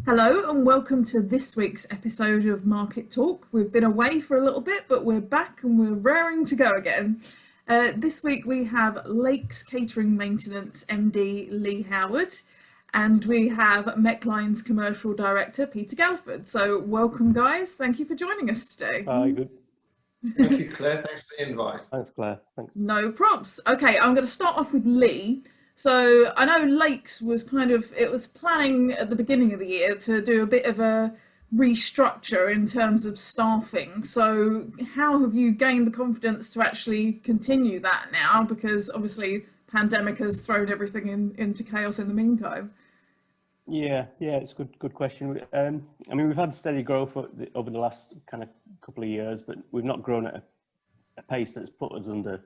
Hello and welcome to this week's episode of Market Talk. We've been away for a little bit, but we're back and we're raring to go again. This week we have Lakes Catering Maintenance MD Leigh Howard, and we have Mechline's Commercial Director Peter Galliford. So welcome guys, thank you for joining us today. Hi, good. Thank you, Claire. Thanks for the invite. Thanks, Claire. Thanks. No props. Okay, I'm going to start off with Leigh. So I know Lakes was planning at the beginning of the year to do a bit of a restructure in terms of staffing. So how have you gained the confidence to actually continue that now? Because obviously pandemic has thrown everything into chaos in the meantime. Yeah, it's a good question. I mean, we've had steady growth over the last kind of couple of years, but we've not grown at a pace that's put us under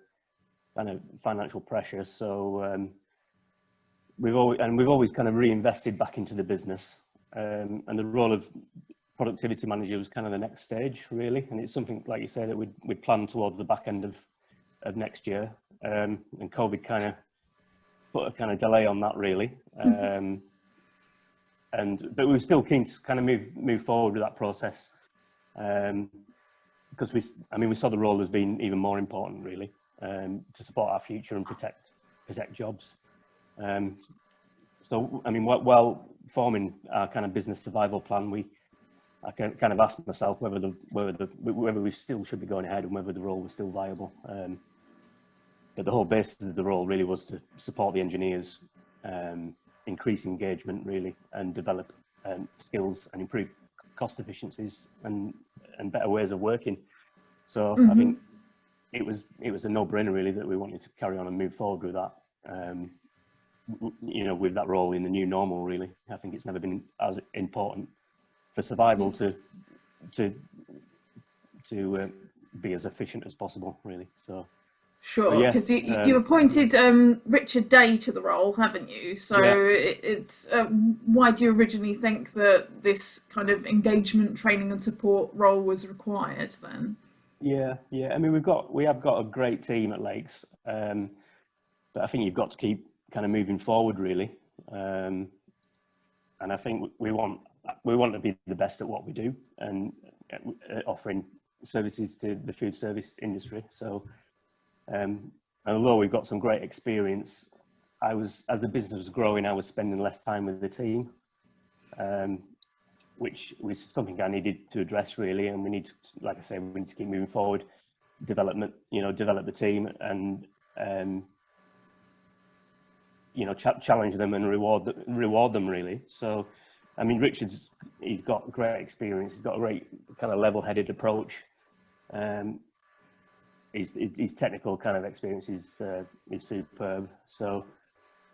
kind of financial pressure. So we've always kind of reinvested back into the business, and the role of productivity manager was kind of the next stage, really. And it's something, like you say, that we'd planned towards the back end of next year, and COVID kind of put a kind of delay on that, really. But we were still keen to kind of move forward with that process, because we saw the role as being even more important, really, to support our future and protect jobs. So I mean, while forming our kind of business survival plan, I kind of asked myself whether we still should be going ahead and whether the role was still viable. But the whole basis of the role really was to support the engineers, increase engagement, really, and develop skills and improve cost efficiencies and better ways of working. So I think it was a no-brainer, really, that we wanted to carry on and move forward with that. With that role in the new normal, really. I think it's never been as important for survival to be as efficient as possible, really. So sure, because you appointed Richard Day to the role, haven't you? So it's why do you originally think that this kind of engagement, training, and support role was required then? Yeah. I mean, we have got a great team at Lakes, but I think you've got to keep kind of moving forward, really. And I think we want to be the best at what we do and offering services to the food service industry. So, and although we've got some great experience, as the business was growing, I was spending less time with the team, which was something I needed to address, really. And we need to, like I say, we need to keep moving forward, develop the team, and challenge them and reward them, really. So, I mean, he's got great experience. He's got a great kind of level-headed approach. His technical kind of experience is superb. So,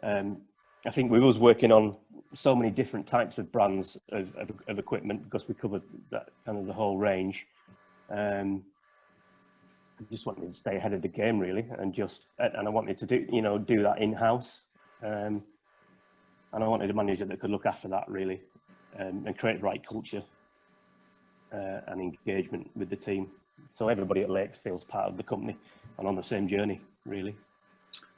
I think we was working on so many different types of brands of equipment, because we covered that kind of the whole range. I just wanted to stay ahead of the game, really, and I wanted to do that in-house. And I wanted a manager that could look after that, really, and create the right culture and engagement with the team, so everybody at Lakes feels part of the company and on the same journey, really.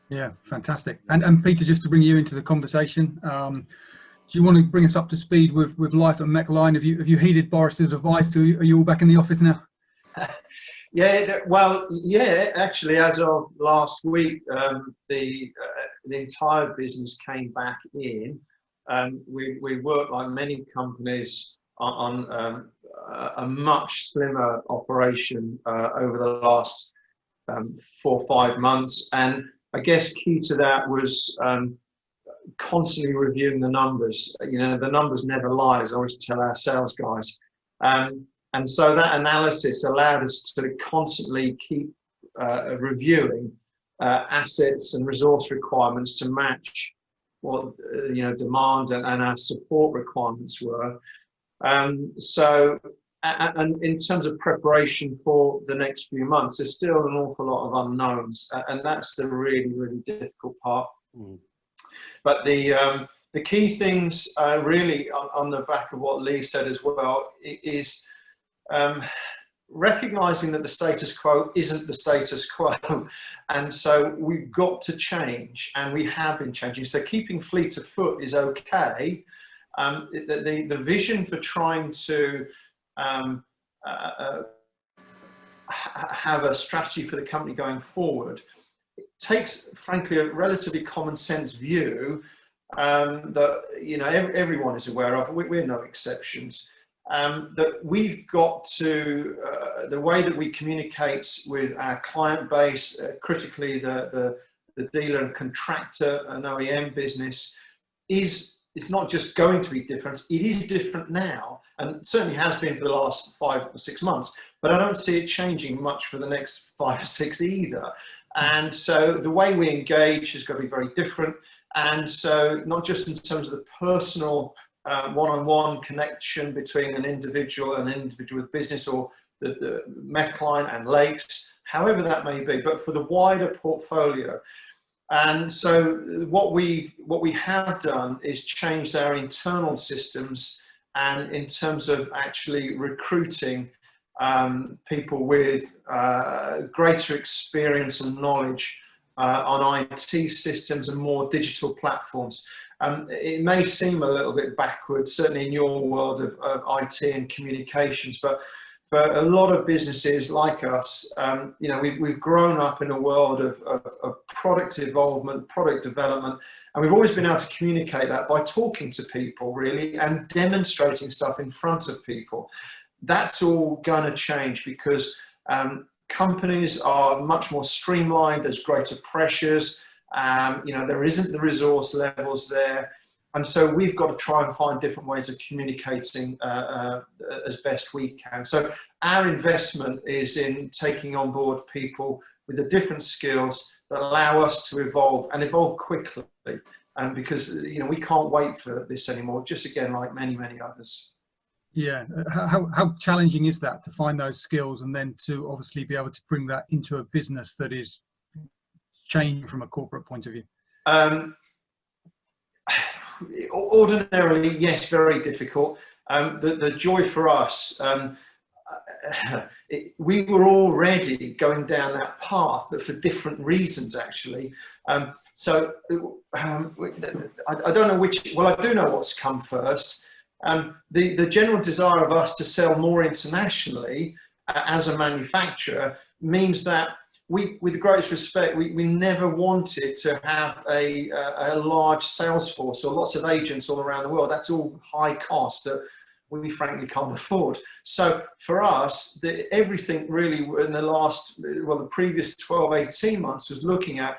Yeah, fantastic. And Peter, just to bring you into the conversation, do you want to bring us up to speed with life at Mechline? Have you heeded Boris's advice? Are you all back in the office now? Actually, as of last week, the entire business came back in. We work, like many companies, on a much slimmer operation over the last 4 or 5 months, and I guess key to that was constantly reviewing the numbers. The numbers never lie, as I always tell our sales guys. And so that analysis allowed us to constantly keep reviewing assets and resource requirements to match what demand and our support requirements were. So, and in terms of preparation for the next few months, there's still an awful lot of unknowns, and that's the really, really difficult part. But the key things, really, on the back of what Leigh said as well, is recognizing that the status quo isn't the status quo, and so we've got to change, and we have been changing. So keeping fleet of foot is okay, the vision for trying to have a strategy for the company going forward takes, frankly, a relatively common sense view that, you know, everyone is aware of. We're no exceptions. That we've got to, the way that we communicate with our client base, critically the dealer and contractor and OEM business, is not just going to be different, it is different now, and certainly has been for the last 5 or 6 months, but I don't see it changing much for the next 5 or 6 either. And so the way we engage has got to be very different. And so not just in terms of the personal one-on-one connection between an individual and an individual with business, or the Mechline and Lakes, however that may be, but for the wider portfolio. And so what we have done is changed our internal systems, and in terms of actually recruiting people with greater experience and knowledge on IT systems and more digital platforms. It may seem a little bit backwards, certainly in your world of IT and communications, but for a lot of businesses like us, you know, we've grown up in a world of product involvement, product development, and we've always been able to communicate that by talking to people, really, and demonstrating stuff in front of people. That's all going to change because companies are much more streamlined. There's greater pressures. You know, there isn't the resource levels there. And so we've got to try and find different ways of communicating as best we can. So our investment is in taking on board people with the different skills that allow us to evolve and evolve quickly. Because, you know, we can't wait for this anymore, just again, like many, many others. Yeah, how challenging is that to find those skills and then to obviously be able to bring that into a business that is changing from a corporate point of view? Ordinarily, yes, very difficult. The joy for us, we were already going down that path, but for different reasons, actually. So I don't know which, well, I do know what's come first. The general desire of us to sell more internationally as a manufacturer means that we, with the greatest respect, we never wanted to have a large sales force or lots of agents all around the world. That's all high cost that we frankly can't afford. So for us, everything really in the last, well, the previous 12, 18 months was looking at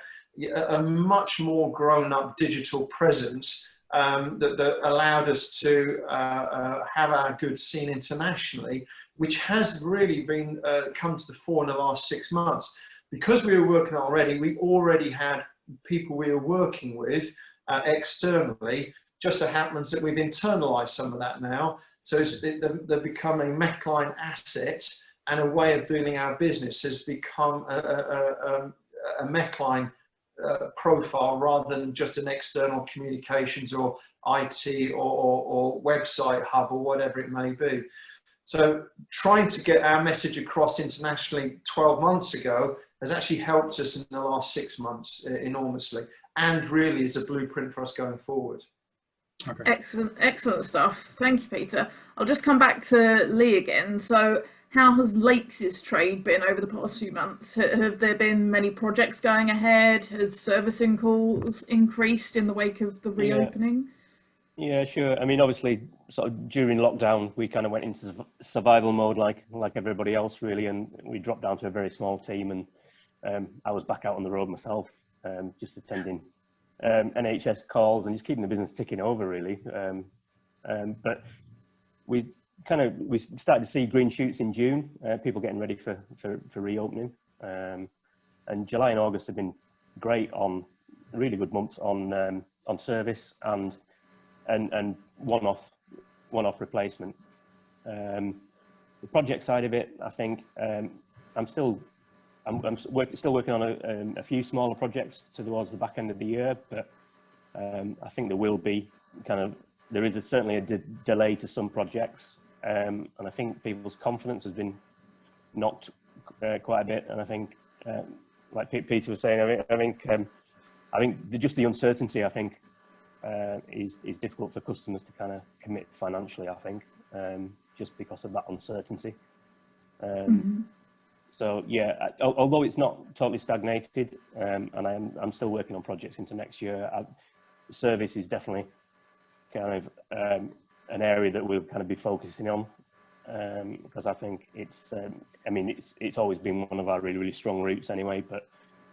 a much more grown up digital presence that allowed us to have our goods seen internationally, which has really been come to the fore in the last 6 months. Because we were working already, we already had people we were working with externally. Just so happens that we've internalized some of that now. So they're becoming Mechline asset, and a way of doing our business has become a Mechline profile rather than just an external communications or IT or website hub or whatever it may be. So trying to get our message across internationally 12 months ago has actually helped us in the last 6 months enormously, and really is a blueprint for us going forward. Okay. Excellent stuff. Thank you, Peter. I'll just come back to Leigh again. So how has Lakes' trade been over the past few months? Have there been many projects going ahead? Has servicing calls increased in the wake of the reopening? Yeah, sure. I mean, obviously, sort of during lockdown, we kind of went into survival mode like everybody else, really, and we dropped down to a very small team, and I was back out on the road myself, just attending NHS calls and just keeping the business ticking over, really. But we started to see green shoots in June, people getting ready for reopening, and July and August have been great, on really good months on service and one-off replacement. The project side of it, I think, I'm still working on a few smaller projects towards the back end of the year, but I think there will be there is certainly a delay to some projects, and I think people's confidence has been knocked quite a bit. And I think, like Peter was saying, I think just the uncertainty, I think, is difficult for customers to kind of commit financially, I think, just because of that uncertainty. So yeah, although it's not totally stagnated, and I'm still working on projects into next year, service is definitely kind of an area that we'll kind of be focusing on, because I think it's, I mean, it's always been one of our really strong routes anyway, but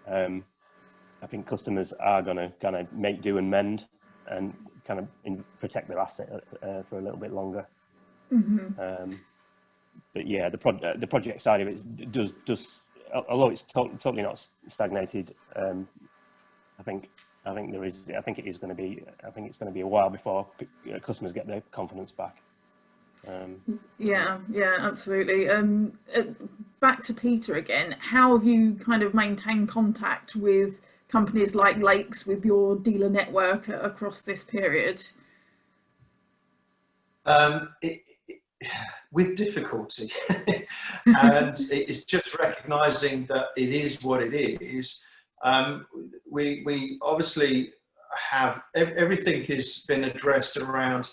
I think customers are going to kind of make do and mend and kind of protect their asset for a little bit longer. But yeah, the project side of it does although it's totally not stagnated, I think it is going to be, I think it's going to be a while before customers get their confidence back. Yeah, absolutely. Back to Peter again. How have you kind of maintained contact with companies like Lakes, with your dealer network across this period? With difficulty, and it's just recognising that it is what it is. We obviously have everything has been addressed around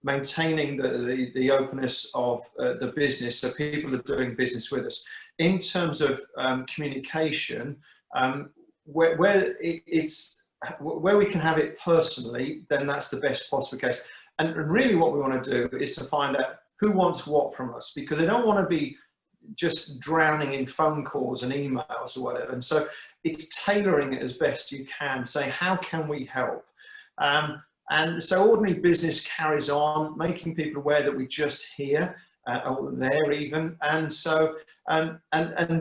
maintaining the openness of the business, so people are doing business with us. In terms of communication, where we can have it personally, then that's the best possible case. And really what we want to do is to find out who wants what from us, because they don't want to be just drowning in phone calls and emails or whatever. And so it's tailoring it as best you can, say, how can we help? And so ordinary business carries on, making people aware that we're just here, or there even. And so, and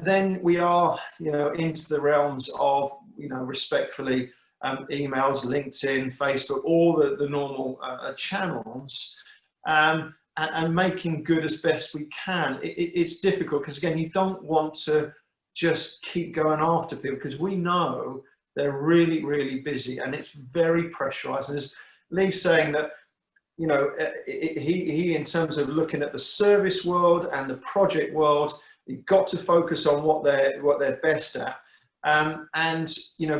then we are, into the realms of, respectfully, emails, LinkedIn, Facebook, all the normal channels, and making good as best we can. It's difficult because, again, you don't want to just keep going after people, because we know they're really busy and it's very pressurized. And as Leigh's saying that, he in terms of looking at the service world and the project world, you've got to focus on what they're best at. And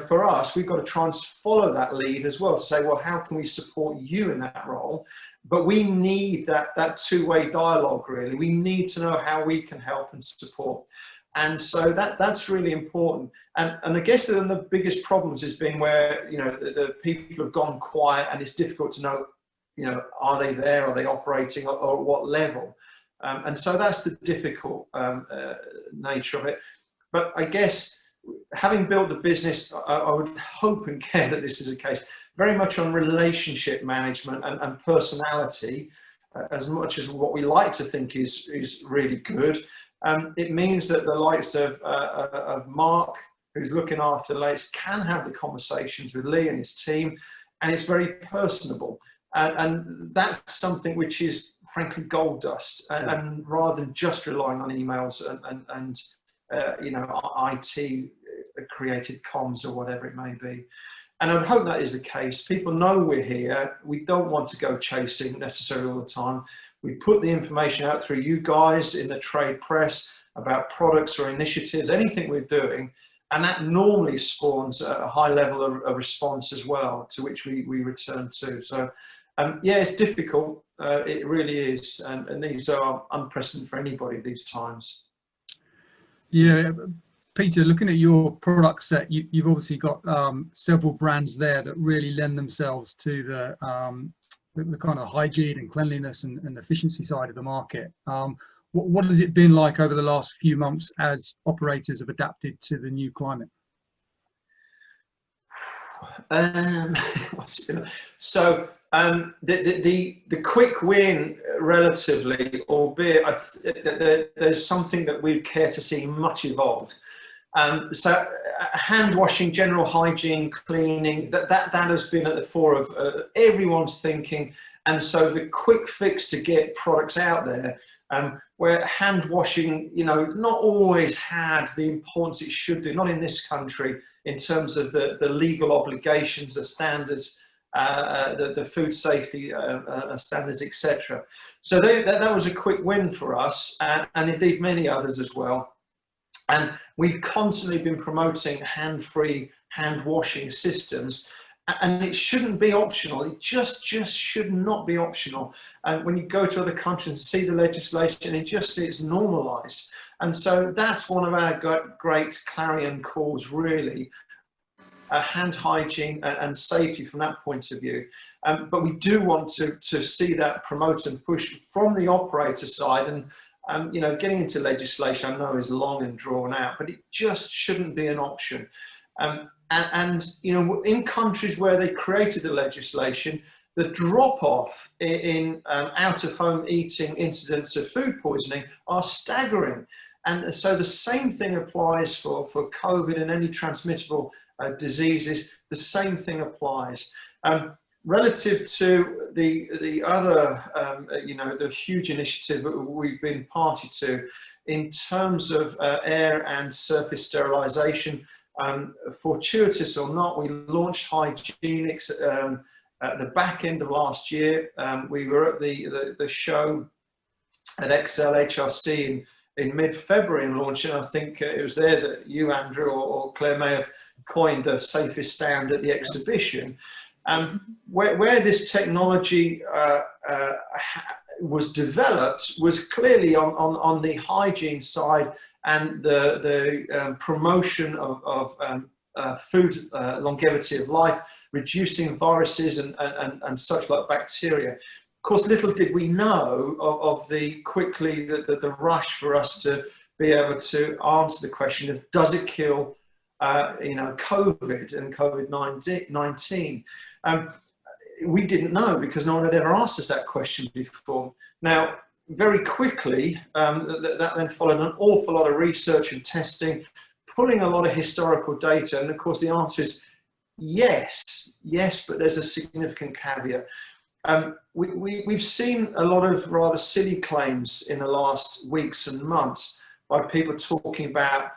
for us, we've got to try and follow that lead as well, to say, well, how can we support you in that role? But we need that two-way dialogue, really. We need to know how we can help and support. And so that's really important. And I guess that the biggest problems has been where, the people have gone quiet, and it's difficult to know, are they there? Are they operating, or at what level? And so that's the difficult nature of it. But I guess, having built the business, I would hope and care that this is the case, very much on relationship management and personality, as much as what we like to think is really good. It means that the likes of Mark, who's looking after Lakes, can have the conversations with Leigh and his team, and it's very personable. And that's something which is frankly gold dust, and rather than just relying on emails and IT created comms or whatever it may be. And I'd hope that is the case. People know we're here. We don't want to go chasing necessarily all the time. We put the information out through you guys in the trade press about products or initiatives, anything we're doing, and that normally spawns a high level of response as well, to which we return to. So yeah, it's difficult. It really is. And these are unprecedented for anybody these times. Yeah, Peter, looking at your product set, you've obviously got several brands there that really lend themselves to the kind of hygiene and cleanliness and efficiency side of the market. What has it been like over the last few months as operators have adapted to the new climate? So the quick win, relatively, albeit there's something that we'd care to see much evolved. So hand washing, general hygiene, cleaning, that has been at the fore of everyone's thinking. And so the quick fix to get products out there, where hand washing, not always had the importance it should do, not in this country, in terms of the legal obligations, the standards, the food safety standards, etc. So that was a quick win for us, and indeed many others as well. And we've constantly been promoting hand-free hand washing systems, And it shouldn't be optional. It just should not be optional. And when you go to other countries and see the legislation, it's normalised. And so that's one of our great clarion calls, really, hand hygiene and safety from that point of view. But we do want to see that promote and push from the operator side. And you know, getting into legislation, I know, is long and drawn out, but it just shouldn't be an option. And you know, in countries where they created the legislation, the drop-off in out-of-home eating incidents of food poisoning are staggering. And so the same thing applies for COVID and any transmittable diseases. The same thing applies. Relative to the other, you know, the huge initiative that we've been party to in terms of air and surface sterilisation, fortuitous or not, we launched Hygienics at the back end of last year. We were at the show at Excel HRC in mid-February and launched it. I think it was there that you, Andrew, or Claire may have coined the safest stand at the exhibition. Where this technology was developed was clearly on the hygiene side and the promotion of food longevity of life, reducing viruses and such like bacteria. Of course, little did we know of the rush for us to be able to answer the question of, does it kill you know, COVID and COVID-19? We didn't know because no one had ever asked us that question before. Now, very quickly, that then followed an awful lot of research and testing, pulling a lot of historical data. And of course, the answer is yes, but there's a significant caveat. We've seen a lot of rather silly claims in the last weeks and months by people talking about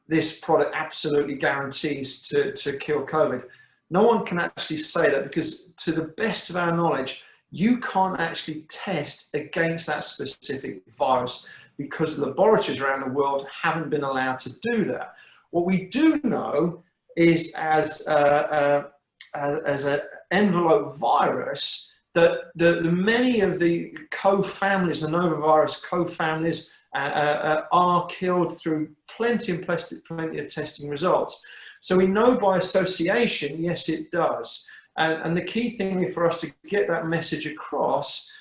this product absolutely guarantees to kill COVID. No one can actually say that because, to the best of our knowledge, you can't actually test against that specific virus because laboratories around the world haven't been allowed to do that. What we do know is, as an envelope virus, that many of the co-families, the novavirus co-families, are killed through plenty of testing results. So we know by association, yes, it does. And the key thing for us to get that message across,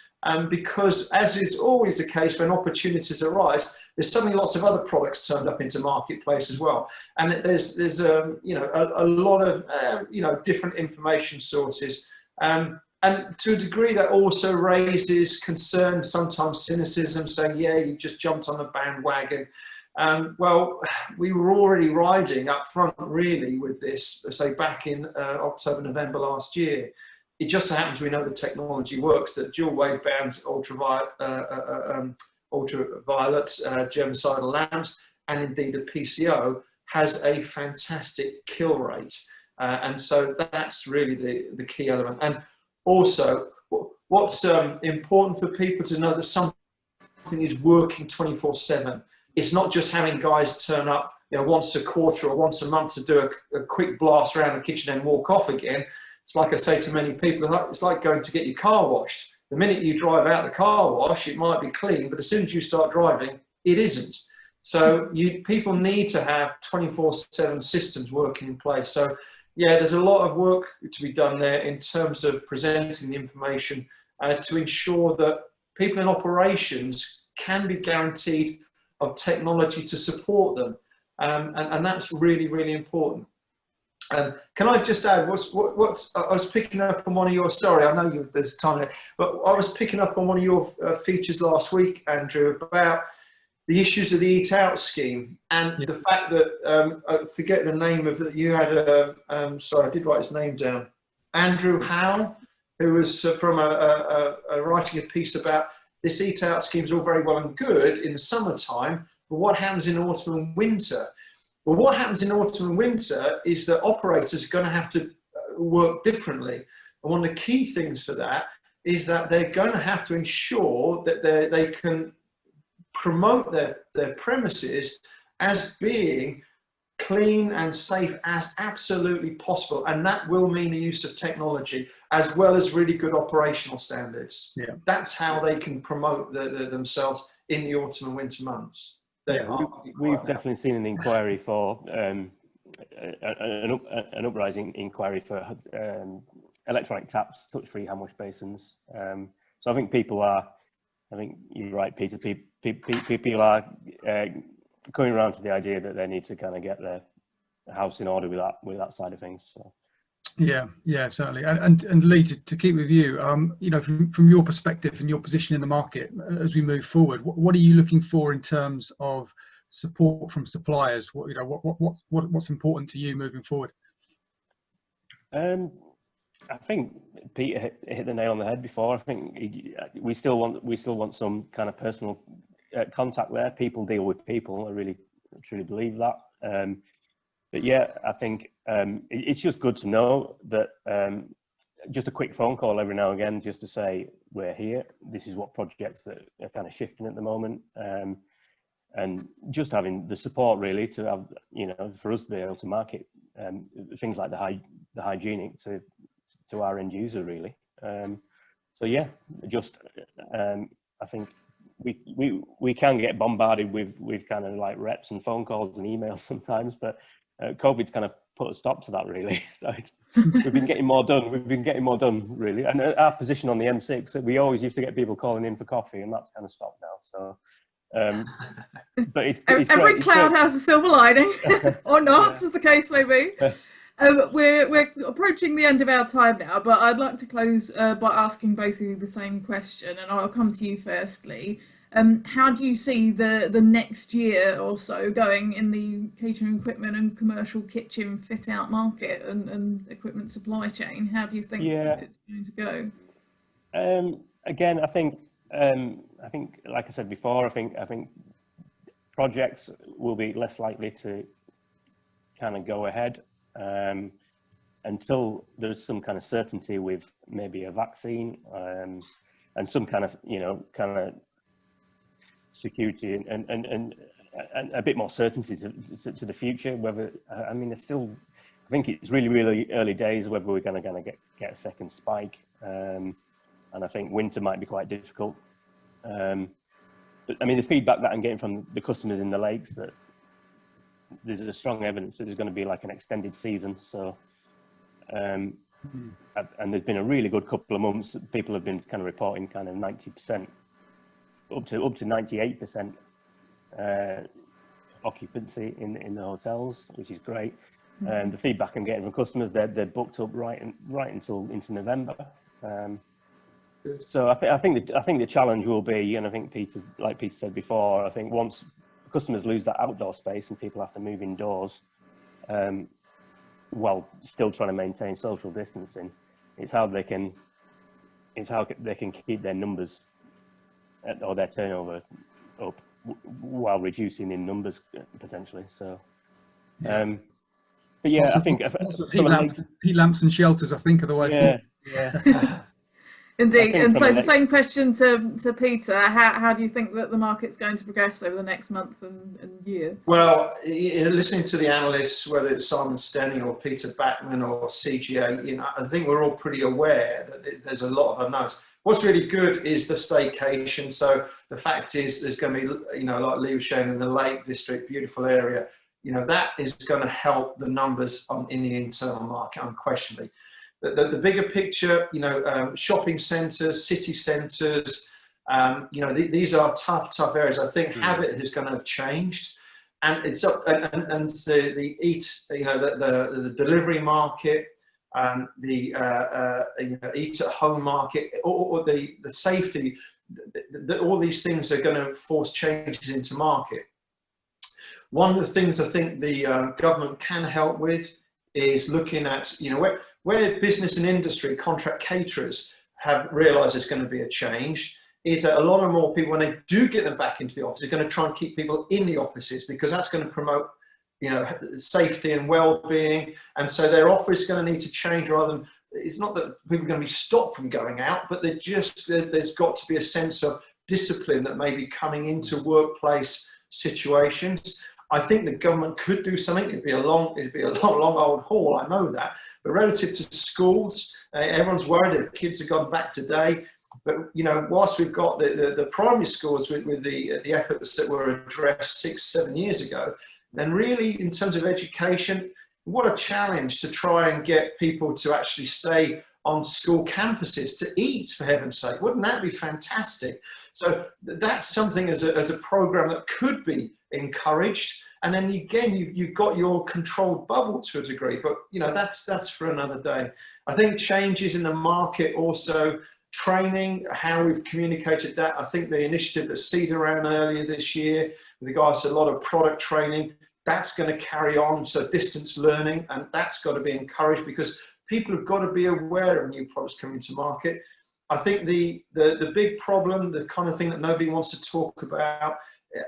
because as is always the case when opportunities arise, there's suddenly lots of other products turned up into marketplace as well. And there's you know, a lot of you know, different information sources. And to a degree that also raises concern, sometimes cynicism, saying, yeah, you just jumped on the bandwagon. Well, we were already riding up front really with this, say back in October, November last year. It just so happens we know the technology works, that dual wave band ultraviolet germicidal lamps, and indeed a PCO has a fantastic kill rate. And so that's really the key element. And also, what's important for people to know, that something is working 24/7. It's not just having guys turn up, you know, once a quarter or once a month to do a quick blast around the kitchen and walk off again. It's like I say to many people, it's like going to get your car washed. The minute you drive out the car wash, it might be clean, but as soon as you start driving, it isn't. So people need to have 24/7 systems working in place. So yeah, there's a lot of work to be done there in terms of presenting the information to ensure that people in operations can be guaranteed of technology to support them, and that's really, really important. Can I just add, I was picking up on one of your, sorry, I know there's time there, but I was picking up on one of your features last week, Andrew, about the issues of the Eat Out scheme, and the fact that, I forget the name of it, you had sorry, I did write his name down, Andrew Howe, who was from writing a piece about this Eat Out scheme is all very well and good in the summertime, but what happens in autumn and winter? Well, what happens in autumn and winter is that operators are going to have to work differently. And one of the key things for that is that they're going to have to ensure that they can promote their premises as being clean and safe as absolutely possible. And that will mean the use of technology as well as really good operational standards. Yeah. That's how they can promote themselves in the autumn and winter months. We've definitely seen an inquiry for an uprising inquiry for electronic taps, touch-free hand wash basins. So I think people are, I think you're right, Peter, people are coming around to the idea that they need to kind of get their house in order with that side of things. So. Yeah, certainly. And Leigh, to keep with you, you know, from your perspective and your position in the market as we move forward, what are you looking for in terms of support from suppliers? What's important to you moving forward? I think Peter hit the nail on the head before. I think we still want some kind of personal contact there. People deal with people. I really truly believe that. But yeah, I think it's just good to know that just a quick phone call every now and again, just to say we're here. This is what projects that are kind of shifting at the moment, and just having the support really to have, you know, for us to be able to market things like the hygienic to our end user really. So yeah, just I think we can get bombarded with kind of like reps and phone calls and emails sometimes, but COVID's kind of put a stop to that really. So we've been getting more done. We've been getting more done really. And our position on the M6, we always used to get people calling in for coffee, and that's kind of stopped now. So, but it's every great. cloud has a silver lining, or not, as the case may be. We're approaching the end of our time now, but I'd like to close by asking both of you the same question, and I'll come to you firstly. How do you see the next year or so going in the catering equipment and commercial kitchen fit out market and equipment supply chain? How do you think it's going to go? Again, I think like I said before, I think projects will be less likely to kind of go ahead until there's some kind of certainty with maybe a vaccine and some kind of, you know, kind of security and a bit more certainty to the future. Whether, I mean, I think it's really early days whether we're going to get a second spike, and I think winter might be quite difficult. But I mean, the feedback that I'm getting from the customers in the lakes, that there's a strong evidence that there's going to be like an extended season. So, and there's been a really good couple of months. People have been kind of reporting kind of 90%. Up to 98% occupancy in the hotels, which is great. And the feedback I'm getting from customers, they're booked up right until into November. So I think the challenge will be, and I think like Peter said before, I think once customers lose that outdoor space and people have to move indoors, while still trying to maintain social distancing, it's how they can keep their numbers or their turnover up while reducing in numbers potentially. So, but yeah, I think heat lamps and shelters, I think, are the way forward. Yeah. Indeed. And so the same question to Peter, how do you think that the market's going to progress over the next month and year? Well, listening to the analysts, whether it's Simon Stenning or Peter Backman or CGA, you know, I think we're all pretty aware that there's a lot of unknowns. What's really good is the staycation. So the fact is there's going to be, you know, like Leigh was showing in the Lake District, beautiful area, you know, that is going to help the numbers in the internal market, unquestionably. The bigger picture, you know, shopping centres, city centres, you know, these are tough areas. I think habit is going to have changed, and it's up, and the you know, the delivery market, the you know, eat at home market, or the safety, all these things are going to force changes into market. One of the things I think the government can help with is looking at, you know, where business and industry, contract caterers have realised there's going to be a change, is that a lot of more people, when they do get them back into the office, are going to try and keep people in the offices, because that's going to promote, you know, safety and well-being. And so their offer is going to need to change, rather than, it's not that people are going to be stopped from going out, but there's got to be a sense of discipline that may be coming into workplace situations. I think the government could do something. It'd be a long old haul, I know that. But relative to schools, everyone's worried that kids have gone back today. But, you know, whilst we've got the primary schools with the efforts that were addressed 6-7 years ago, then really in terms of education, what a challenge to try and get people to actually stay on school campuses to eat, for heaven's sake. Wouldn't that be fantastic? So that's something as a program that could be encouraged. And then again, you've got your controlled bubble to a degree, but you know, that's for another day. I think changes in the market also, training, how we've communicated that. I think the initiative that Cedar ran earlier this year with regards to a lot of product training, that's going to carry on. So distance learning, and that's got to be encouraged because people have got to be aware of new products coming to market. I think the big problem, the kind of thing that nobody wants to talk about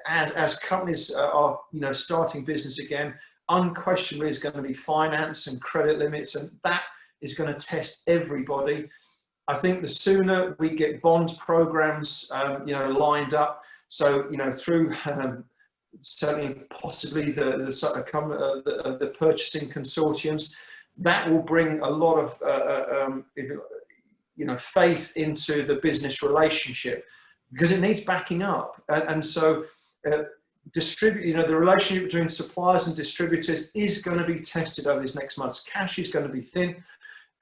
as companies are, you know, starting business again, unquestionably is going to be finance and credit limits, and that is going to test everybody. I think the sooner we get bond programs, you know, lined up, so, you know, through certainly possibly the purchasing consortiums, that will bring a lot of you know, faith into the business relationship, because it needs backing up. And so you know, the relationship between suppliers and distributors is going to be tested over these next months. Cash is going to be thin,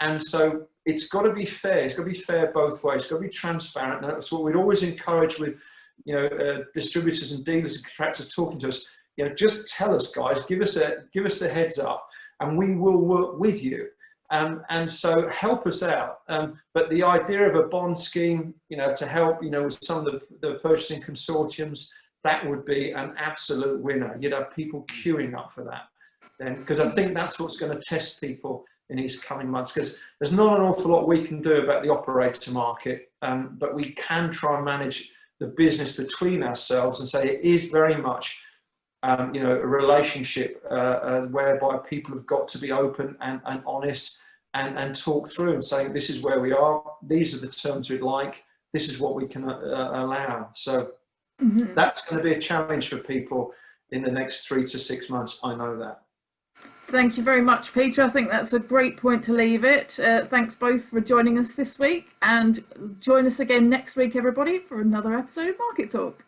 and so it's got to be fair. It's got to be fair both ways. It's got to be transparent. And that's what we'd always encourage with, you know, distributors and dealers and contractors talking to us. You know, just tell us, guys, give us the heads up, and we will work with you. And so help us out. But the idea of a bond scheme, you know, to help, you know, with some of the purchasing consortiums, that would be an absolute winner. You'd have people queuing up for that. Then, because I think that's what's going to test people in these coming months, because there's not an awful lot we can do about the operator market, but we can try and manage the business between ourselves and say it is very much you know, a relationship whereby people have got to be open and honest and talk through and saying, this is where we are, these are the terms we'd like, this is what we can allow. So that's going to be a challenge for people in the next 3 to 6 months, I know that. Thank you very much, Peter. I think that's a great point to leave it. Thanks both for joining us this week, and join us again next week, everybody, for another episode of Market Talk.